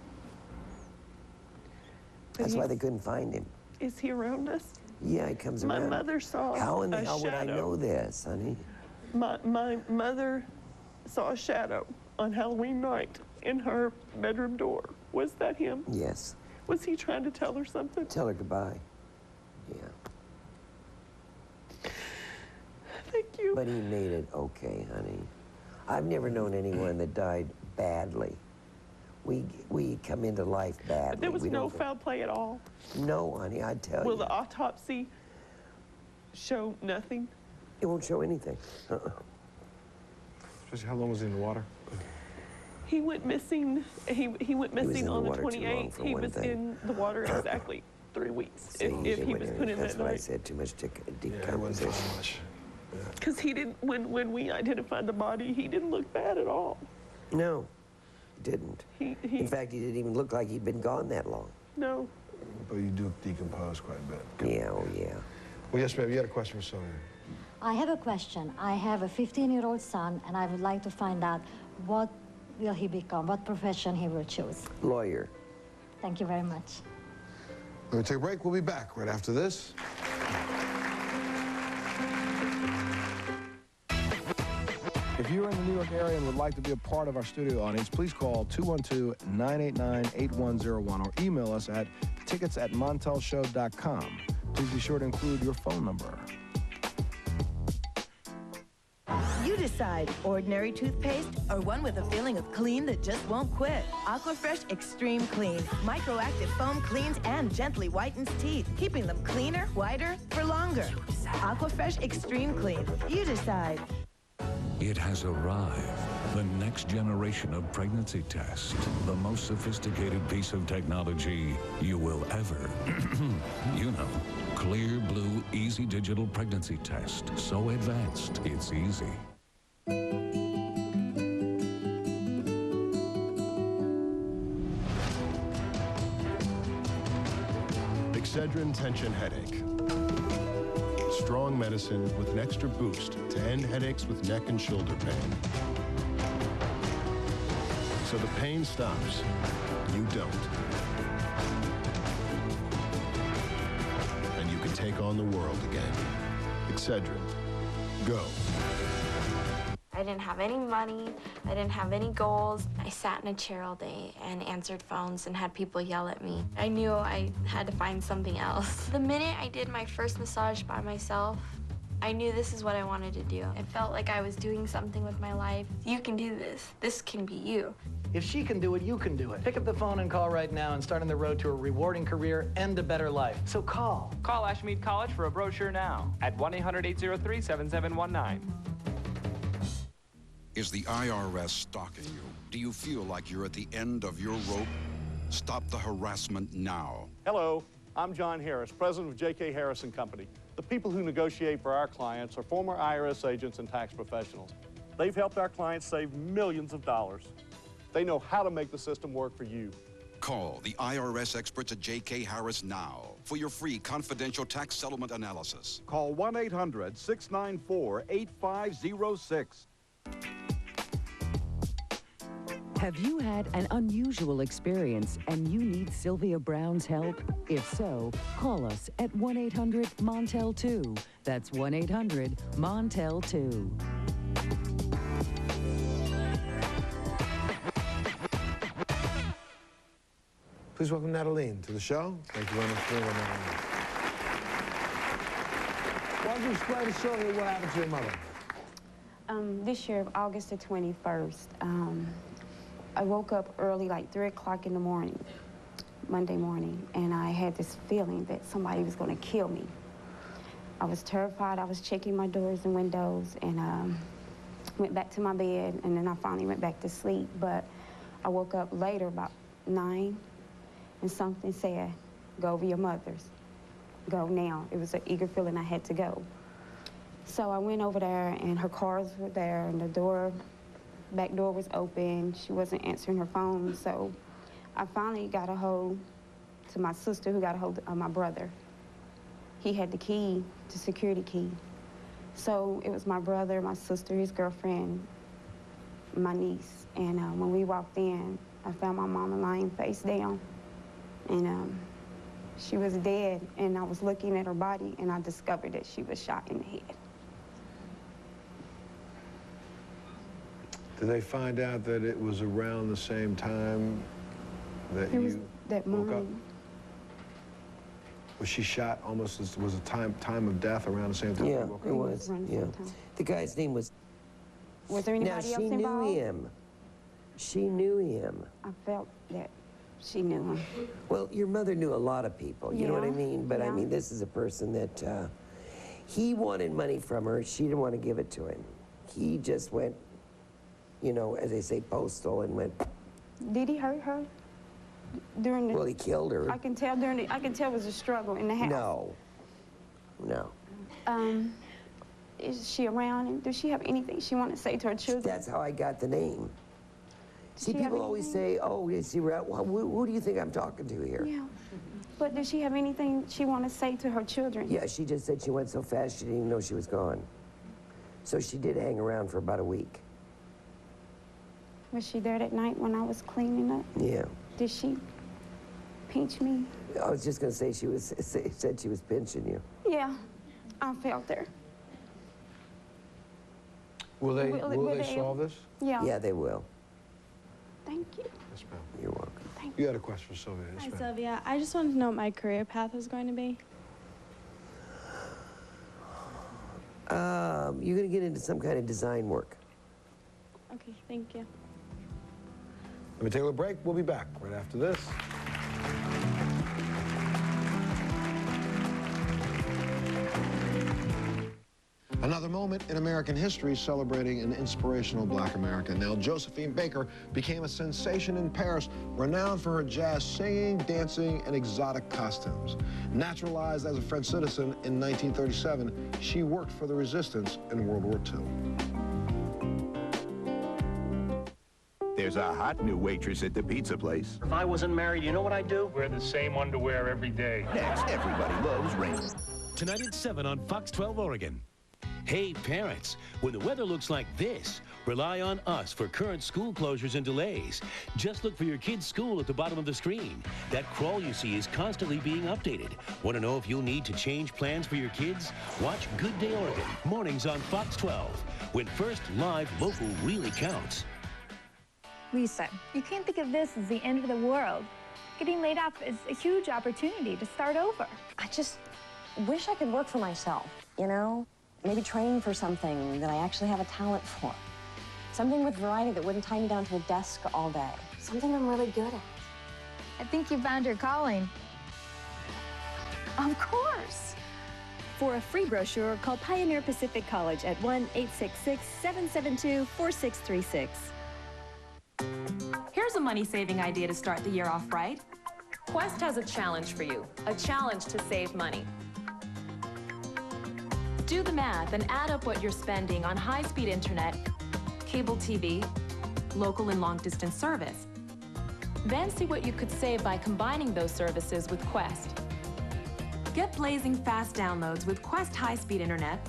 But that's why they couldn't find him. Is he around us? Yeah, he comes My around. mother saw How in the a hell would I shadow. know this, honey? My mother saw a shadow on Halloween night in her bedroom door. Was that him? Yes. Was he trying to tell her something? Tell her goodbye. Yeah. Thank you. But he made it okay, honey. I've never known anyone that died badly. We come into life badly. But there was We no don't- foul play at all. No, honey, I tell Will you. the autopsy show nothing? It won't show anything. Especially how long was he in the water? He went missing. He went was missing in the on the water too long 28th. for He one was thing. in the water exactly 3 weeks. See, if he was put in that's that what I night. said, too much Yeah, it wasn't decomposition. so much. Because he didn't. When we identified the body, he didn't look bad at all. No, he didn't. He In fact, he didn't even look like he'd been gone that long. no. But you do decompose quite a bit. Yeah, oh yeah. Well, yes, ma'am, you had a question for Sonia. I have a question. I have a 15-year-old son, and I would like to find out what will he become, what profession he will choose. Lawyer. Thank you very much. We're going to take a break. We'll be back right after this. If you're in the New York area and would like to be a part of our studio audience, please call 212-989-8101 or email us at tickets@montelshow.com. Please be sure to include your phone number. You decide, ordinary toothpaste or one with a feeling of clean that just won't quit. Aquafresh Extreme Clean. Microactive foam cleans and gently whitens teeth, keeping them cleaner, whiter, for longer. Aquafresh Extreme Clean. You decide. It has arrived. The next generation of pregnancy test. The most sophisticated piece of technology you will ever, you know, Clear Blue Easy Digital Pregnancy Test. So advanced, it's easy. Excedrin Tension Headache. Strong medicine with an extra boost to end headaches with neck and shoulder pain. So the pain stops, you don't. And you can take on the world again. Excedrin. Go. I didn't have any money. I didn't have any goals. I sat in a chair all day and answered phones and had people yell at me. I knew I had to find something else. The minute I did my first massage by myself, I knew this is what I wanted to do. It felt like I was doing something with my life. You can do this. This can be you. If she can do it, you can do it. Pick up the phone and call right now and start on the road to a rewarding career and a better life. So call. Call Ashmead College for a brochure now at 1-800-803-7719. Is the IRS stalking you? Do you feel like you're at the end of your rope? Stop the harassment now. Hello, I'm John Harris, president of J.K. Harris & Company. The people who negotiate for our clients are former IRS agents and tax professionals. They've helped our clients save millions of dollars. They know how to make the system work for you. Call the IRS experts at J.K. Harris now for your free confidential tax settlement analysis. Call 1-800-694-8506. Have you had an unusual experience and you need Sylvia Brown's help? If so, call us at 1-800-MONTEL-2. That's 1-800-MONTEL-2. Please welcome Natalie to the show. Thank you very much for being here, Natalie. Why don't you explain to Sylvia what happened to your mother? This year, August the 21st, I woke up early, like 3 o'clock in the morning, Monday morning, and I had this feeling that somebody was going to kill me. I was terrified. I was checking my doors and windows, and went back to my bed, and then I finally went back to sleep. But I woke up later, about 9, and something said, "Go over your mother's. Go now." It was an eager feeling I had to go. So I went over there, and her cars were there, and the back door was open. She wasn't answering her phone, so I finally got a hold to my sister, who got a hold of my brother. He had the key, the security key. So it was my brother, my sister, his girlfriend, my niece. And when we walked in, I found my mama lying face down. And she was dead, and I was looking at her body, and I discovered that she was shot in the head. Did they find out that it was around the same time that you woke up? Was she shot almost as, was the time of death around the same time? Yeah, you woke it up? was. Yeah. The guy's name was... Was there anybody else involved? Now, she knew him. She knew him. I felt that she knew him. Well, your mother knew a lot of people, you know what I mean? But I Yeah. mean, this is a person that he wanted money from her. She didn't want to give it to him. He just went, you know, as they say, postal, and went. Did he hurt her during the? Well, he killed her. I can tell I can tell it was a struggle in the house. No. No. Is she around? And does she have anything she want to say to her children? That's how I got the name. See, she have people always say, "Oh, is she around? Well, who do you think I'm talking to here?" Yeah. But does she have anything she want to say to her children? Yeah, she just said she went so fast she didn't even know she was gone. So she did hang around for about a week. Was she there that night when I was cleaning up? Yeah. Did she pinch me? I was just going to say said she was pinching you. Yeah, I felt her. Will they solve this? Yeah. Yeah, they will. Thank you. Yes, ma'am. You're welcome. You had a question for Sylvia. Yes, Hi, ma'am. Sylvia. I just wanted to know what my career path was going to be. You're going to get into some kind of design work. Okay, thank you. Let me take a little break. We'll be back right after this. Another moment in American history celebrating an inspirational black American. Now, Josephine Baker became a sensation in Paris, renowned for her jazz singing, dancing, and exotic costumes. Naturalized as a French citizen in 1937, she worked for the resistance in World War II. There's a hot new waitress at the pizza place. If I wasn't married, you know what I'd do? Wear the same underwear every day. Next, everybody loves rain. Tonight at 7 on Fox 12 Oregon. Hey, parents, when the weather looks like this, rely on us for current school closures and delays. Just look for your kid's school at the bottom of the screen. That crawl you see is constantly being updated. Want to know if you'll need to change plans for your kids? Watch Good Day Oregon, mornings on Fox 12, when first live local really counts. Lisa, you can't think of this as the end of the world. Getting laid off is a huge opportunity to start over. I just wish I could work for myself, you know? Maybe train for something that I actually have a talent for. Something with variety that wouldn't tie me down to a desk all day. Something I'm really good at. I think you found your calling. Of course. For a free brochure, call Pioneer Pacific College at 1-866-772-4636. Here's a money-saving idea to start the year off right. Quest has a challenge for you, a challenge to save money. Do the math and add up what you're spending on high-speed internet, cable TV, local and long-distance service. Then see what you could save by combining those services with Quest. Get blazing fast downloads with Quest high-speed internet,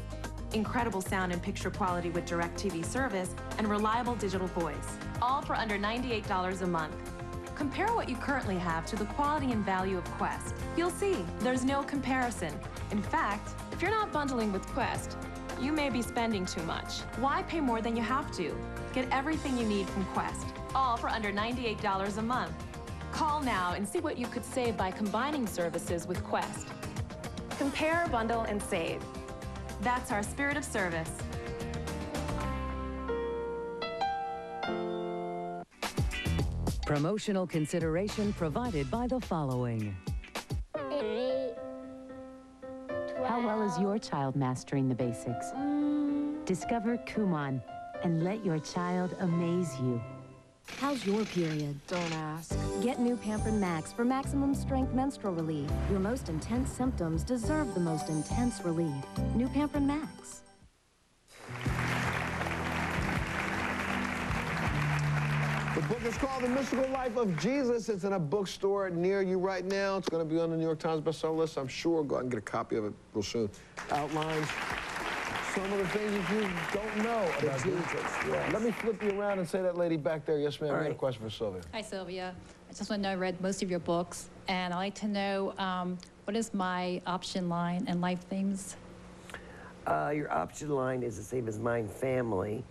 incredible sound and picture quality with DirecTV service, and reliable digital voice, all for under $98 a month. Compare what you currently have to the quality and value of Quest. You'll see there's no comparison. In fact, if you're not bundling with Quest, you may be spending too much. Why pay more than you have to? Get everything you need from Quest, all for under $98 a month. Call now and see what you could save by combining services with Quest. Compare, bundle, and save. That's our spirit of service. Promotional consideration provided by the following. How well is your child mastering the basics? Discover Kumon and let your child amaze you. How's your period? Don't ask. Get new Pamprin Max for maximum strength menstrual relief. Your most intense symptoms deserve the most intense relief. New Pamprin Max. The book is called The Mystical Life of Jesus. It's in a bookstore near you right now. It's going to be on the New York Times bestseller list, I'm sure. Go out and get a copy of it real soon. Outlines some of the things that you don't know about Jesus. Yes. Let me flip you around and say that lady back there. Yes, ma'am. I have a right. question for Sylvia. Hi, Sylvia. I just want to know, I read most of your books, and I'd like to know what is my option line and life themes? Your option line is the same as mine, family.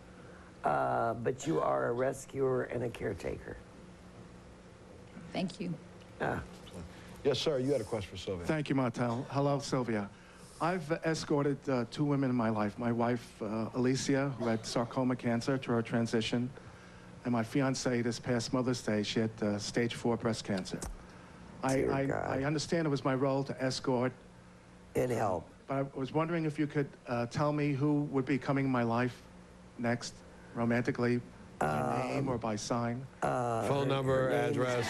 But you are a rescuer and a caretaker. Thank you. Yes, sir. You had a question for Sylvia. Thank you, Montel. Hello, Sylvia. I've escorted 2 women in my life. My wife, Alicia, who had sarcoma cancer through her transition, and my fiancée this past Mother's Day, she had stage 4 breast cancer. I understand it was my role to escort and help. But I was wondering if you could tell me who would be coming in my life next, romantically, by name or by sign? Phone number, address,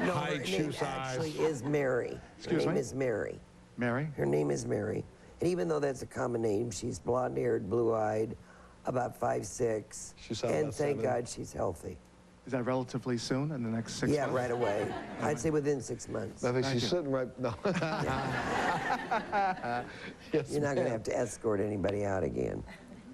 No, height, shoe size. Actually is Mary. Excuse Her me? name is Mary. Mary? Her name is Mary. And even though that's a common name, she's blonde-haired, blue-eyed, about 5'6", and thank God she's healthy. Is that relatively soon, in the next 6 months? Yeah, right away. I'd say within 6 months. I think she's sitting right... No. Yes, You're not going to have to escort anybody out again.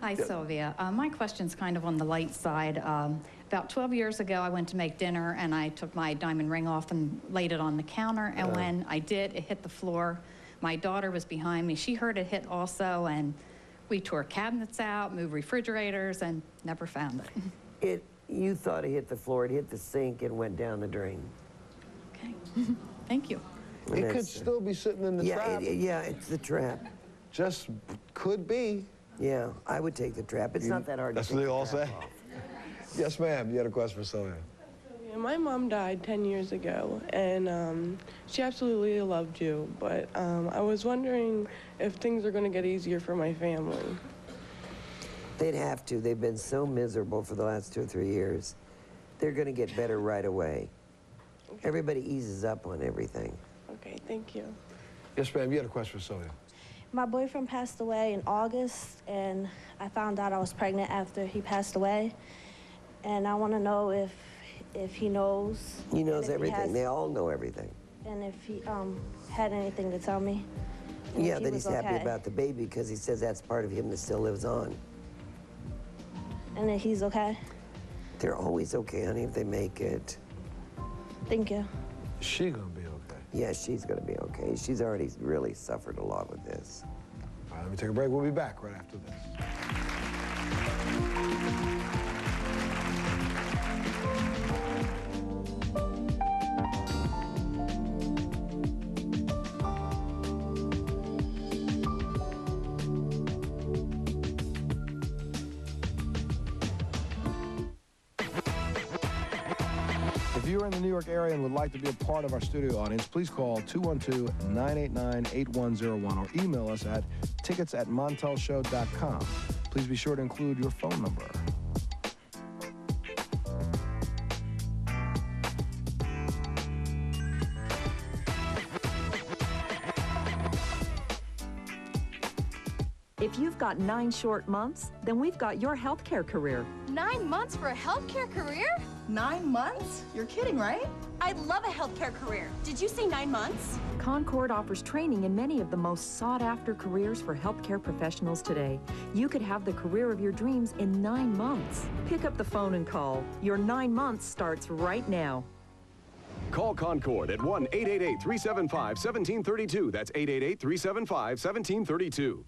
Hi, Sylvia. My question's kind of on the light side. About 12 years ago, I went to make dinner, and I took my diamond ring off and laid it on the counter, and when I did, it hit the floor. My daughter was behind me. She heard it hit also, and we tore cabinets out, moved refrigerators, and never found it. You thought it hit the floor, it hit the sink and went down the drain. Okay. Thank you. It could still be sitting in the trap. Yeah, it's the trap. Just could be. Yeah, I would take the trap. It's not that hard to take the trap off. That's what they all say? Yes, ma'am. You had a question for Sylvia. My mom died 10 years ago, and she absolutely loved you, but I was wondering if things are going to get easier for my family. They'd have to. They've been so miserable for the last 2 or 3 years. They're going to get better right away. Okay. Everybody eases up on everything. Okay, thank you. Yes, ma'am. You had a question for Sylvia. My boyfriend passed away in August, and I found out I was pregnant after he passed away. And I want to know if he knows. He knows everything. They all know everything. And if he had anything to tell me. Yeah, that he's happy about the baby because he says that's part of him that still lives on. And that he's okay? They're always okay, honey, if they make it. Thank you. Is she gonna be okay? Yeah, she's gonna be okay. She's already really suffered a lot with this. All right, let me take a break. We'll be back right after this. If you're in the New York area and would like to be a part of our studio audience, please call 212-989-8101 or email us at tickets@montelshow.com. Please be sure to include your phone number. If you've got 9 short months, then we've got your healthcare career. 9 months for a healthcare career? 9 months? You're kidding, right? I'd love a healthcare career. Did you say 9 months? Concord offers training in many of the most sought-after careers for healthcare professionals today. You could have the career of your dreams in 9 months. Pick up the phone and call. Your 9 months starts right now. Call Concord at 1-888-375-1732. That's 888-375-1732.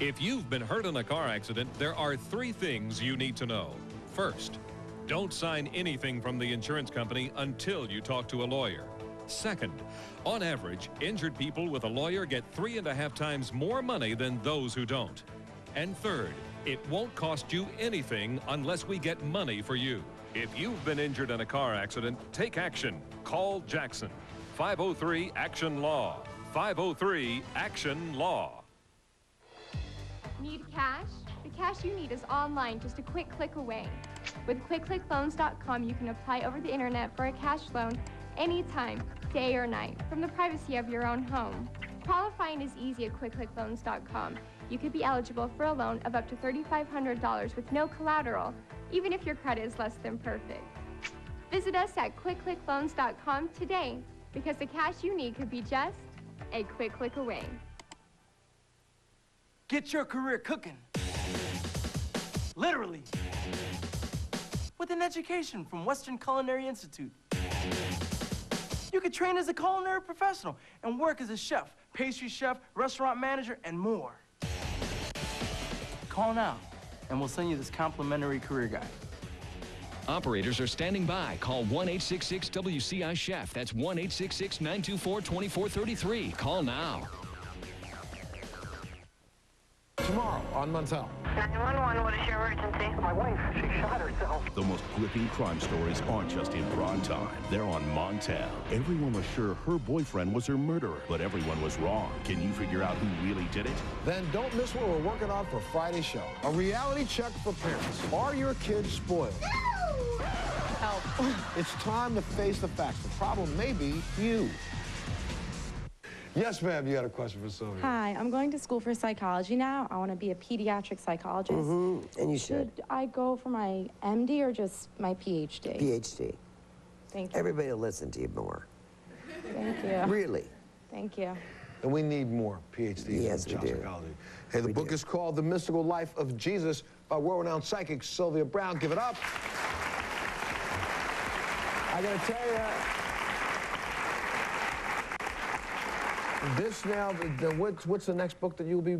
If you've been hurt in a car accident, there are 3 things you need to know. First, don't sign anything from the insurance company until you talk to a lawyer. Second, on average, injured people with a lawyer get 3.5 times more money than those who don't. And third, it won't cost you anything unless we get money for you. If you've been injured in a car accident, take action. Call Jackson. 503-ACTION-LAW. 503-ACTION-LAW. Need cash? The cash you need is online, just a quick click away. With QuickClickLoans.com, you can apply over the internet for a cash loan anytime, day or night, from the privacy of your own home. Qualifying is easy at QuickClickLoans.com. You could be eligible for a loan of up to $3,500 with no collateral, even if your credit is less than perfect. Visit us at QuickClickLoans.com today, because the cash you need could be just a quick click away. Get your career cooking. Literally. With an education from Western Culinary Institute. You could train as a culinary professional and work as a chef, pastry chef, restaurant manager, and more. Call now, and we'll send you this complimentary career guide. Operators are standing by. Call 1-866-WCI-CHEF. That's 1-866-924-2433. Call now. Tomorrow on Montel. 911, what is your emergency? My wife, she shot herself. The most gripping crime stories aren't just in prime time. They're on Montel. Everyone was sure her boyfriend was her murderer, but everyone was wrong. Can you figure out who really did it? Then don't miss what we're working on for Friday's show. A reality check for parents. Are your kids spoiled? No! Help. It's time to face the facts. The problem may be you. Yes, ma'am, you had a question for Sylvia. Hi, I'm going to school for psychology now. I want to be a pediatric psychologist. And you should. Should I go for my MD or just my PhD? PhD. Thank you. Everybody will listen to you more. Thank you. Really. Thank you. And we need more PhDs in child psychology. Hey, the book is called The Mystical Life of Jesus by world-renowned psychic Sylvia Browne. Give it up. I gotta tell you, this now, what's the next book that you'll be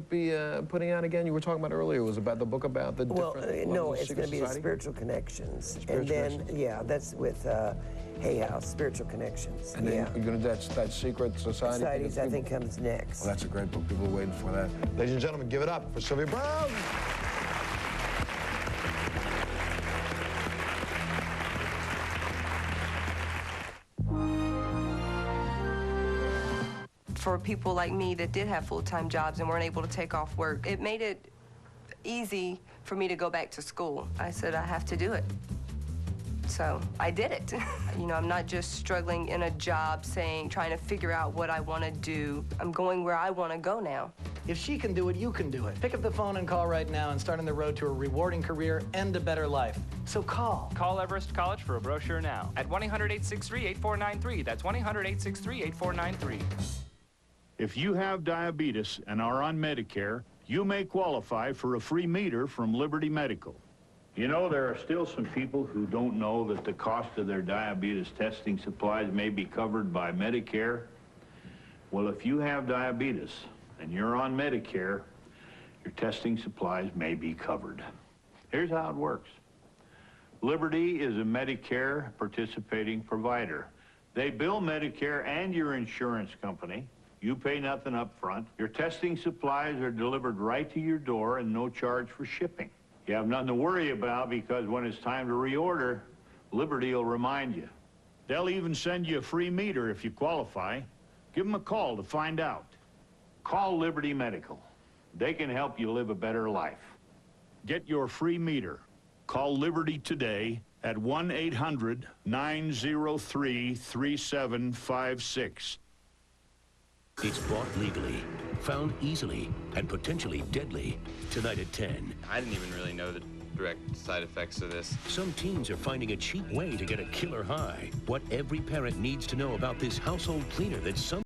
putting out again? You were talking about earlier. It was about the book about the different... no, it's going to be the Spiritual Connections. Yeah, that's with Hay House, Spiritual Connections. And then you're going to do that Secret Society? Societies, I think, comes next. Well, that's a great book. People are waiting for that. Ladies and gentlemen, give it up for Sylvia Browne. For people like me that did have full-time jobs and weren't able to take off work, it made it easy for me to go back to school. I said, I have to do it. So I did it. You know, I'm not just struggling in a job trying to figure out what I want to do. I'm going where I want to go now. If she can do it, you can do it. Pick up the phone and call right now and start on the road to a rewarding career and a better life. So call. Call Everest College for a brochure now at 1-800-863-8493. That's 1-800-863-8493. If you have diabetes and are on Medicare, you may qualify for a free meter from Liberty Medical. You know, there are still some people who don't know that the cost of their diabetes testing supplies may be covered by Medicare. Well, if you have diabetes and you're on Medicare, your testing supplies may be covered. Here's how it works. Liberty is a Medicare participating provider. They bill Medicare and your insurance company. You pay nothing up front. Your testing supplies are delivered right to your door and no charge for shipping. You have nothing to worry about because when it's time to reorder, Liberty will remind you. They'll even send you a free meter if you qualify. Give them a call to find out. Call Liberty Medical. They can help you live a better life. Get your free meter. Call Liberty today at 1-800-903-3756. It's bought legally, found easily, and potentially deadly. Tonight at 10. I didn't even really know the direct side effects of this. Some teens are finding a cheap way to get a killer high. What every parent needs to know about this household cleaner that some